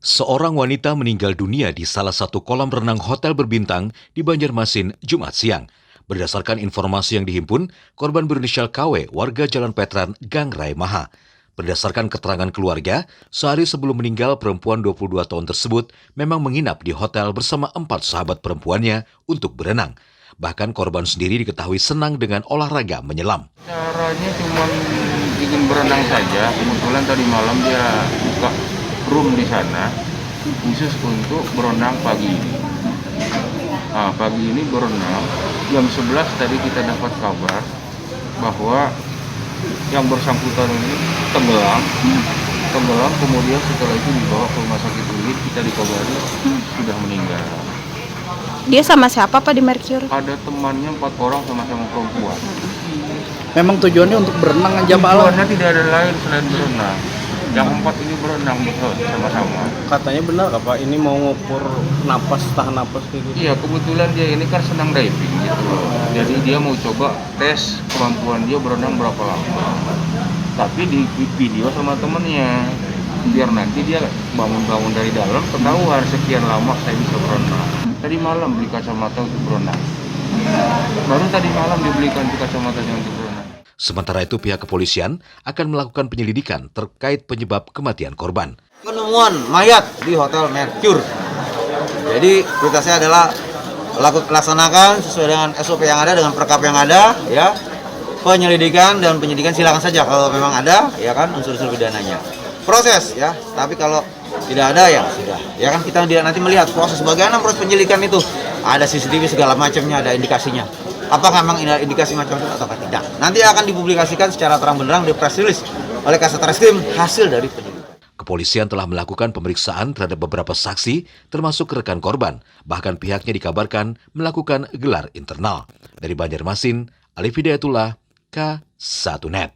Seorang wanita meninggal dunia di salah satu kolam renang hotel berbintang di Banjarmasin, Jumat siang. Berdasarkan informasi yang dihimpun, korban berinisial KW, warga Jalan Petran, Gang Rai Maha. Berdasarkan keterangan keluarga, sehari sebelum meninggal perempuan 22 tahun tersebut memang menginap di hotel bersama 4 sahabat perempuannya untuk berenang. Bahkan korban sendiri diketahui senang dengan olahraga menyelam. Caranya cuma ingin berenang saja. Kebetulan tadi malam dia buka room di sana khusus untuk berenang pagi ini. Pagi ini berenang jam 11 tadi kita dapat kabar bahwa yang bersangkutan ini tenggelam, kemudian setelah itu dibawa ke rumah sakit UIN, kita dikabari sudah meninggal. Dia sama siapa Pak di Mercure? Ada temannya 4 orang sama-sama perempuan. Memang tujuannya untuk berenang aja Pak Alam? Tujuannya tidak ada lain selain berenang. Yang 4 ini berenang sama-sama. Katanya benar nggak Pak, ini mau ngukur napas, tahan napas kayak gitu? Iya, kebetulan dia ini kan senang diving gitu loh. Jadi dia mau coba tes kemampuan dia berenang berapa lama. Tapi di video sama temennya, biar nanti dia bangun-bangun dari dalam ketahuan sekian lama saya bisa berenang. Tadi malam beli kacamata untuk berenang. Baru tadi malam dibelikan kacamatanya untuk berenang. Sementara itu pihak kepolisian akan melakukan penyelidikan terkait penyebab kematian korban. Penemuan mayat di Hotel Mercure. Jadi prioritasnya adalah laksanakan sesuai dengan SOP yang ada, dengan perkap yang ada, ya. Penyelidikan dan penyidikan silakan saja kalau memang ada, ya kan, unsur-unsur pidananya. Proses, ya. Tapi kalau tidak ada, ya sudah. Ya kan, kita nanti melihat proses bagaimana proses penyelidikan itu. Ada CCTV segala macamnya, ada indikasinya. Apakah memang indikasi macam itu atau tidak? Nanti akan dipublikasikan secara terang benderang di press release oleh Kasat Reskrim hasil dari penyelidikan. Kepolisian telah melakukan pemeriksaan terhadap beberapa saksi, termasuk rekan korban. Bahkan pihaknya dikabarkan melakukan gelar internal. Dari Banjarmasin, Alif Hidayatullah, K1net.